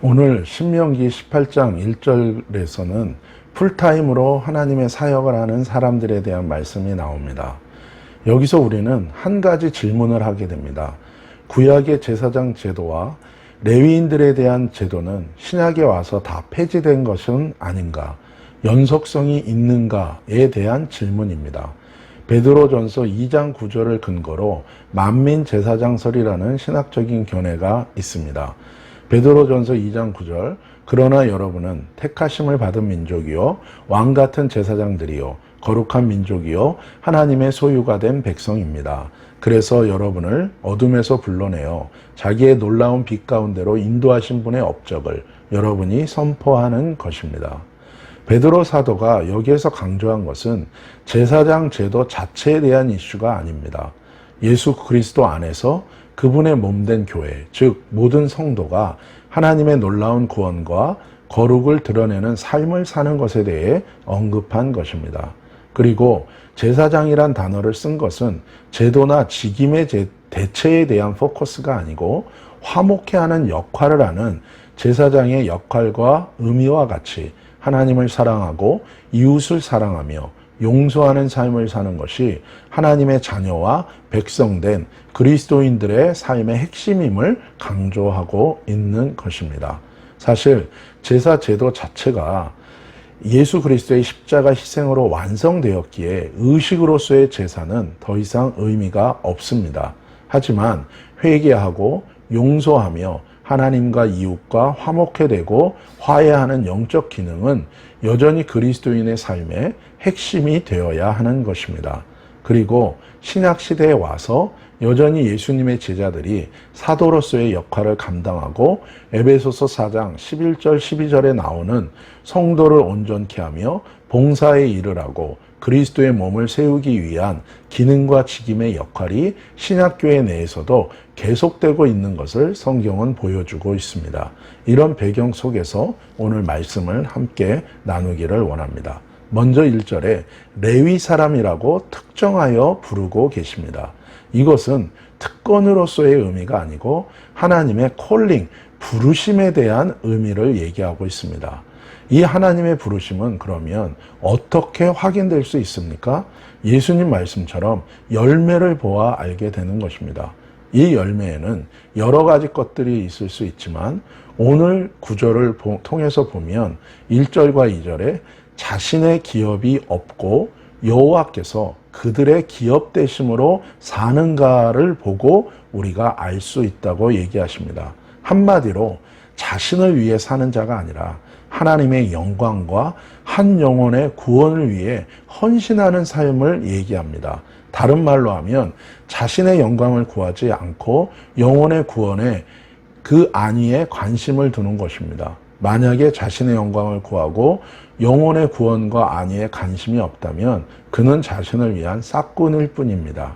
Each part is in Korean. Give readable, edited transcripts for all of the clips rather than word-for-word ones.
오늘 신명기 18장 1절에서는 풀타임으로 하나님의 사역을 하는 사람들에 대한 말씀이 나옵니다. 여기서 우리는 한 가지 질문을 하게 됩니다. 구약의 제사장 제도와 레위인들에 대한 제도는 신약에 와서 다 폐지된 것은 아닌가? 연속성이 있는가에 대한 질문입니다. 베드로전서 2장 9절을 근거로 만민제사장설이라는 신학적인 견해가 있습니다. 베드로전서 2장 9절 그러나 여러분은 택하심을 받은 민족이요 왕같은 제사장들이요 거룩한 민족이요 하나님의 소유가 된 백성입니다. 그래서 여러분을 어둠에서 불러내어 자기의 놀라운 빛 가운데로 인도하신 분의 업적을 여러분이 선포하는 것입니다. 베드로 사도가 여기에서 강조한 것은 제사장 제도 자체에 대한 이슈가 아닙니다. 예수 그리스도 안에서 그분의 몸된 교회, 즉 모든 성도가 하나님의 놀라운 구원과 거룩을 드러내는 삶을 사는 것에 대해 언급한 것입니다. 그리고 제사장이란 단어를 쓴 것은 제도나 직임의 대체에 대한 포커스가 아니고 화목해 하는 역할을 하는 제사장의 역할과 의미와 같이 하나님을 사랑하고 이웃을 사랑하며 용서하는 삶을 사는 것이 하나님의 자녀와 백성된 그리스도인들의 삶의 핵심임을 강조하고 있는 것입니다. 사실 제사 제도 자체가 예수 그리스도의 십자가 희생으로 완성되었기에 의식으로서의 제사는 더 이상 의미가 없습니다. 하지만 회개하고 용서하며 하나님과 이웃과 화목해 되고 화해하는 영적 기능은 여전히 그리스도인의 삶의 핵심이 되어야 하는 것입니다. 그리고 신약 시대에 와서 여전히 예수님의 제자들이 사도로서의 역할을 감당하고 에베소서 4장 11절 12절에 나오는 성도를 온전케 하며 봉사의 일을 하고 그리스도의 몸을 세우기 위한 기능과 직임의 역할이 신약교회 내에서도 계속되고 있는 것을 성경은 보여주고 있습니다. 이런 배경 속에서 오늘 말씀을 함께 나누기를 원합니다. 먼저 1절에 레위 사람이라고 특정하여 부르고 계십니다. 이것은 특권으로서의 의미가 아니고 하나님의 콜링, 부르심에 대한 의미를 얘기하고 있습니다. 이 하나님의 부르심은 그러면 어떻게 확인될 수 있습니까? 예수님 말씀처럼 열매를 보아 알게 되는 것입니다. 이 열매에는 여러 가지 것들이 있을 수 있지만 오늘 구절을 통해서 보면 1절과 2절에 자신의 기업이 없고 여호와께서 그들의 기업되심으로 사는가를 보고 우리가 알 수 있다고 얘기하십니다. 한마디로 자신을 위해 사는 자가 아니라 하나님의 영광과 한 영혼의 구원을 위해 헌신하는 삶을 얘기합니다. 다른 말로 하면 자신의 영광을 구하지 않고 영혼의 구원에 그 안위에 관심을 두는 것입니다. 만약에 자신의 영광을 구하고 영혼의 구원과 안위에 관심이 없다면 그는 자신을 위한 싹군일 뿐입니다.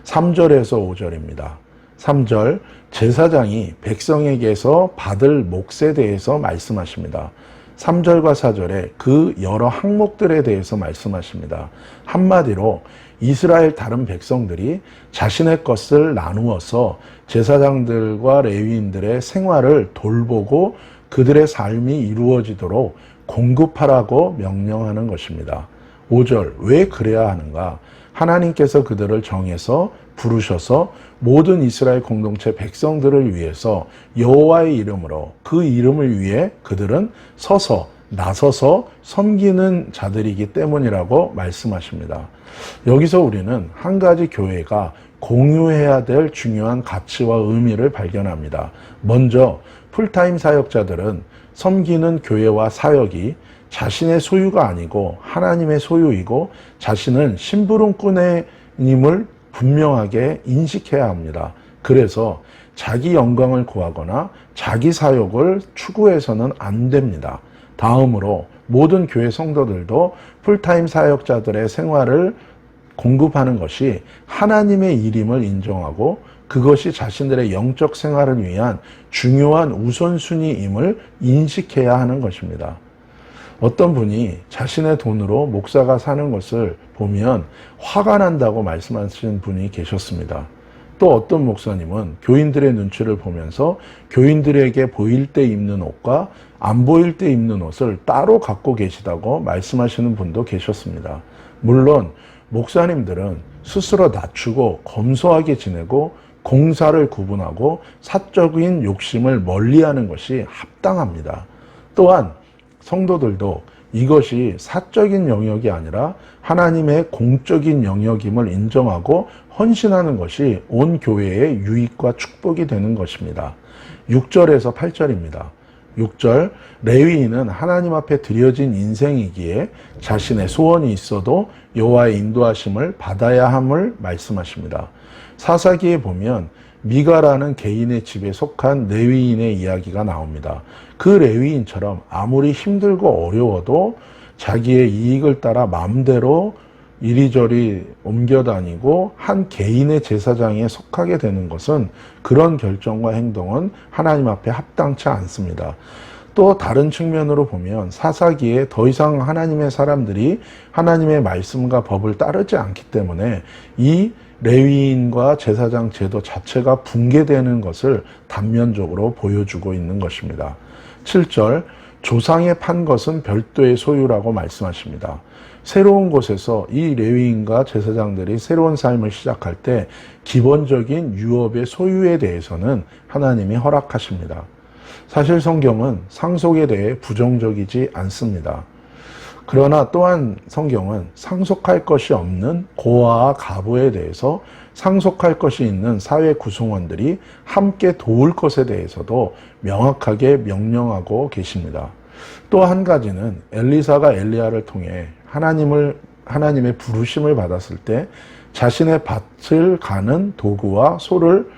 3절에서 5절입니다. 3절 제사장이 백성에게서 받을 몫에 대해서 말씀하십니다. 3절과 4절에 그 여러 항목들에 대해서 말씀하십니다. 한마디로 이스라엘 다른 백성들이 자신의 것을 나누어서 제사장들과 레위인들의 생활을 돌보고 그들의 삶이 이루어지도록 공급하라고 명령하는 것입니다. 5절 왜 그래야 하는가? 하나님께서 그들을 정해서 부르셔서 모든 이스라엘 공동체 백성들을 위해서 여호와의 이름으로 그 이름을 위해 그들은 나서서 섬기는 자들이기 때문이라고 말씀하십니다. 여기서 우리는 한 가지 교회가 공유해야 될 중요한 가치와 의미를 발견합니다. 먼저 풀타임 사역자들은 섬기는 교회와 사역이 자신의 소유가 아니고 하나님의 소유이고 자신은 심부름꾼임을 분명하게 인식해야 합니다. 그래서 자기 영광을 구하거나 자기 사역을 추구해서는 안 됩니다. 다음으로 모든 교회 성도들도 풀타임 사역자들의 생활을 공급하는 것이 하나님의 일임을 인정하고 그것이 자신들의 영적 생활을 위한 중요한 우선순위임을 인식해야 하는 것입니다. 어떤 분이 자신의 돈으로 목사가 사는 것을 보면 화가 난다고 말씀하시는 분이 계셨습니다. 또 어떤 목사님은 교인들의 눈치를 보면서 교인들에게 보일 때 입는 옷과 안 보일 때 입는 옷을 따로 갖고 계시다고 말씀하시는 분도 계셨습니다. 물론 목사님들은 스스로 낮추고 검소하게 지내고 공사를 구분하고 사적인 욕심을 멀리하는 것이 합당합니다. 또한 성도들도 이것이 사적인 영역이 아니라 하나님의 공적인 영역임을 인정하고 헌신하는 것이 온 교회의 유익과 축복이 되는 것입니다. 6절에서 8절입니다. 6절, 레위인은 하나님 앞에 드려진 인생이기에 자신의 소원이 있어도 여호와의 인도하심을 받아야 함을 말씀하십니다. 사사기에 보면 미가라는 개인의 집에 속한 레위인의 이야기가 나옵니다. 그 레위인처럼 아무리 힘들고 어려워도 자기의 이익을 따라 마음대로 이리저리 옮겨다니고 한 개인의 제사장에 속하게 되는 것은 그런 결정과 행동은 하나님 앞에 합당치 않습니다. 또 다른 측면으로 보면 사사기에 더 이상 하나님의 사람들이 하나님의 말씀과 법을 따르지 않기 때문에 이 레위인과 제사장 제도 자체가 붕괴되는 것을 단면적으로 보여주고 있는 것입니다. 7절, 조상의 판 것은 별도의 소유라고 말씀하십니다. 새로운 곳에서 이 레위인과 제사장들이 새로운 삶을 시작할 때 기본적인 유업의 소유에 대해서는 하나님이 허락하십니다. 사실 성경은 상속에 대해 부정적이지 않습니다. 그러나 또한 성경은 상속할 것이 없는 고아와 가부에 대해서 상속할 것이 있는 사회 구성원들이 함께 도울 것에 대해서도 명확하게 명령하고 계십니다. 또 한 가지는 엘리사가 엘리야를 통해 하나님의 부르심을 받았을 때 자신의 밭을 가는 도구와 소를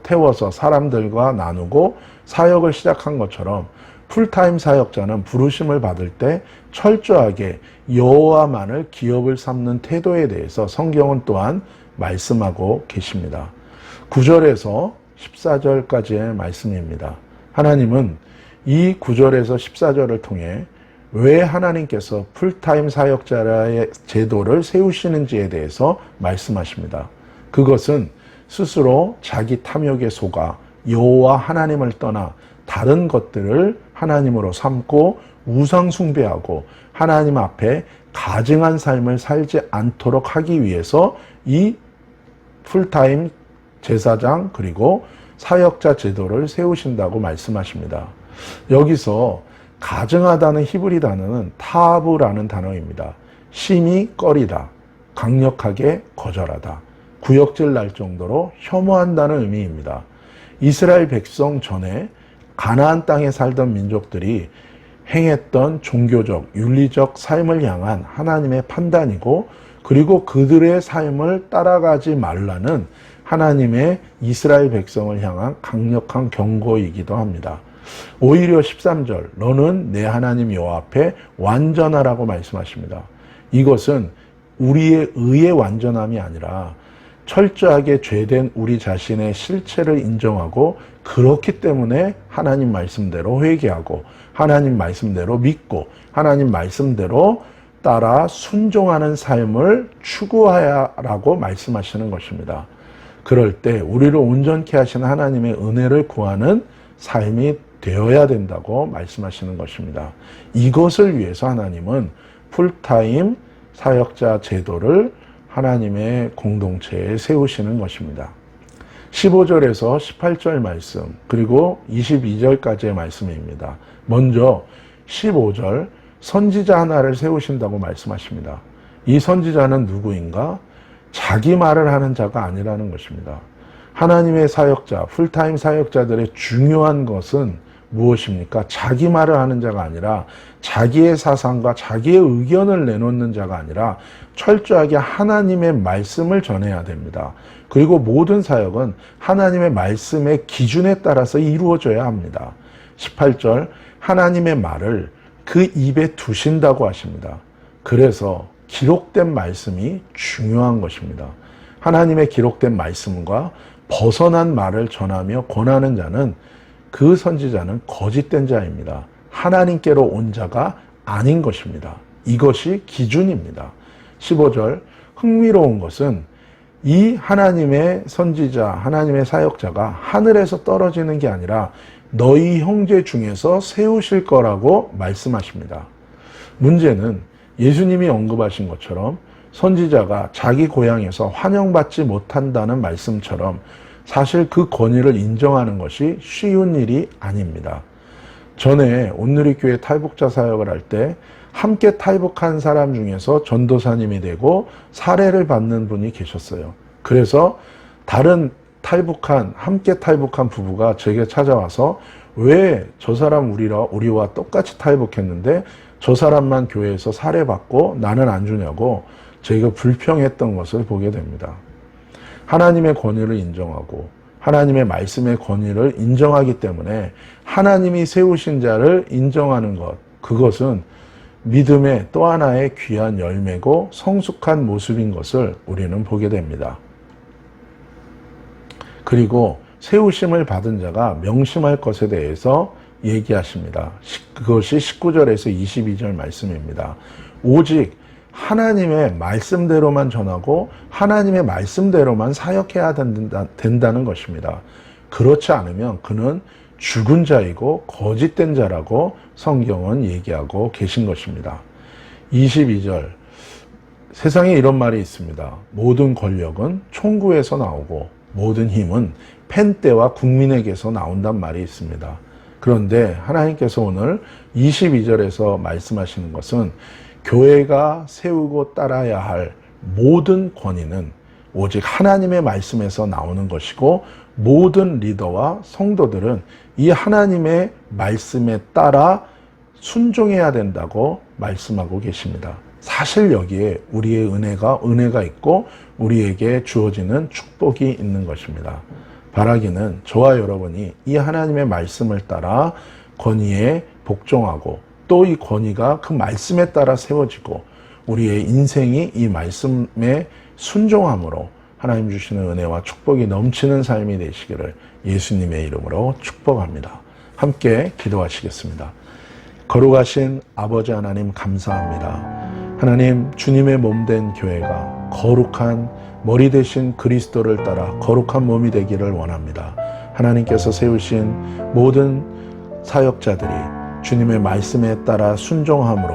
태워서 사람들과 나누고 사역을 시작한 것처럼 풀타임 사역자는 부르심을 받을 때 철저하게 여호와만을 기업을 삼는 태도에 대해서 성경은 또한 말씀하고 계십니다. 9절에서 14절까지의 말씀입니다. 하나님은 이 9절에서 14절을 통해 왜 하나님께서 풀타임 사역자의 제도를 세우시는지에 대해서 말씀하십니다. 그것은 스스로 자기 탐욕에 속아 여호와 하나님을 떠나 다른 것들을 하나님으로 삼고 우상 숭배하고 하나님 앞에 가증한 삶을 살지 않도록 하기 위해서 이 풀타임 제사장 그리고 사역자 제도를 세우신다고 말씀하십니다. 여기서 가증하다는 히브리 단어는 타부라는 단어입니다. 심히 꺼리다, 강력하게 거절하다, 구역질 날 정도로 혐오한다는 의미입니다. 이스라엘 백성 전에 가나안 땅에 살던 민족들이 행했던 종교적, 윤리적 삶을 향한 하나님의 판단이고 그리고 그들의 삶을 따라가지 말라는 하나님의 이스라엘 백성을 향한 강력한 경고이기도 합니다. 오히려 13절, 너는 내 하나님 여호와 앞에 완전하라고 말씀하십니다. 이것은 우리의 의의 완전함이 아니라 철저하게 죄된 우리 자신의 실체를 인정하고 그렇기 때문에 하나님 말씀대로 회개하고 하나님 말씀대로 믿고 하나님 말씀대로 따라 순종하는 삶을 추구하라고 말씀하시는 것입니다. 그럴 때 우리를 온전케 하시는 하나님의 은혜를 구하는 삶이 되어야 된다고 말씀하시는 것입니다. 이것을 위해서 하나님은 풀타임 사역자 제도를 하나님의 공동체에 세우시는 것입니다. 15절에서 18절 말씀 그리고 22절까지의 말씀입니다. 먼저 15절 선지자 하나를 세우신다고 말씀하십니다. 이 선지자는 누구인가? 자기 말을 하는 자가 아니라는 것입니다. 하나님의 사역자, 풀타임 사역자들의 중요한 것은 무엇입니까? 자기 말을 하는 자가 아니라 자기의 사상과 자기의 의견을 내놓는 자가 아니라 철저하게 하나님의 말씀을 전해야 됩니다. 그리고 모든 사역은 하나님의 말씀의 기준에 따라서 이루어져야 합니다. 18절, 하나님의 말을 그 입에 두신다고 하십니다. 그래서 기록된 말씀이 중요한 것입니다. 하나님의 기록된 말씀과 벗어난 말을 전하며 권하는 자는 그 선지자는 거짓된 자입니다. 하나님께로 온 자가 아닌 것입니다. 이것이 기준입니다. 15절, 흥미로운 것은 이 하나님의 선지자, 하나님의 사역자가 하늘에서 떨어지는 게 아니라 너희 형제 중에서 세우실 거라고 말씀하십니다. 문제는 예수님이 언급하신 것처럼 선지자가 자기 고향에서 환영받지 못한다는 말씀처럼 사실 그 권위를 인정하는 것이 쉬운 일이 아닙니다. 전에 온누리교회 탈북자 사역을 할 때 함께 탈북한 사람 중에서 전도사님이 되고 사례를 받는 분이 계셨어요. 그래서 다른 함께 탈북한 부부가 제게 찾아와서 왜 저 사람 우리와 똑같이 탈북했는데 저 사람만 교회에서 사례받고 나는 안 주냐고 저희가 불평했던 것을 보게 됩니다. 하나님의 권위를 인정하고 하나님의 말씀의 권위를 인정하기 때문에 하나님이 세우신 자를 인정하는 것, 그것은 믿음의 또 하나의 귀한 열매고 성숙한 모습인 것을 우리는 보게 됩니다. 그리고 세우심을 받은 자가 명심할 것에 대해서 얘기하십니다. 그것이 19절에서 22절 말씀입니다. 오직 하나님의 말씀대로만 전하고 하나님의 말씀대로만 사역해야 된다는 것입니다. 그렇지 않으면 그는 죽은 자이고 거짓된 자라고 성경은 얘기하고 계신 것입니다. 22절, 세상에 이런 말이 있습니다. 모든 권력은 총구에서 나오고 모든 힘은 펜대와 국민에게서 나온단 말이 있습니다. 그런데 하나님께서 오늘 22절에서 말씀하시는 것은 교회가 세우고 따라야 할 모든 권위는 오직 하나님의 말씀에서 나오는 것이고 모든 리더와 성도들은 이 하나님의 말씀에 따라 순종해야 된다고 말씀하고 계십니다. 사실 여기에 우리의 은혜가 있고 우리에게 주어지는 축복이 있는 것입니다. 바라기는 저와 여러분이 이 하나님의 말씀을 따라 권위에 복종하고 또 이 권위가 그 말씀에 따라 세워지고 우리의 인생이 이 말씀에 순종함으로 하나님 주시는 은혜와 축복이 넘치는 삶이 되시기를 예수님의 이름으로 축복합니다. 함께 기도하시겠습니다. 거룩하신 아버지 하나님 감사합니다. 하나님, 주님의 몸된 교회가 거룩한 머리 되신 그리스도를 따라 거룩한 몸이 되기를 원합니다. 하나님께서 세우신 모든 사역자들이 주님의 말씀에 따라 순종함으로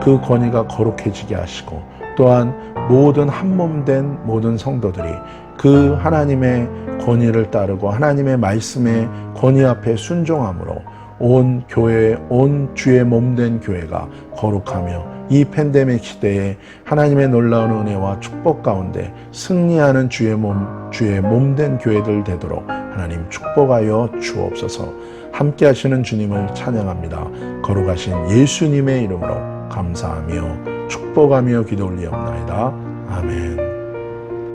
그 권위가 거룩해지게 하시고 또한 모든 한몸된 모든 성도들이 그 하나님의 권위를 따르고 하나님의 말씀의 권위 앞에 순종함으로 온 교회, 온 주의 몸된 교회가 거룩하며 이 팬데믹 시대에 하나님의 놀라운 은혜와 축복 가운데 승리하는 주의 몸된 교회들 되도록 하나님 축복하여 주옵소서. 함께 하시는 주님을 찬양합니다. 거룩하신 예수님의 이름으로 감사하며 축복하며 기도 올리옵나이다. 아멘.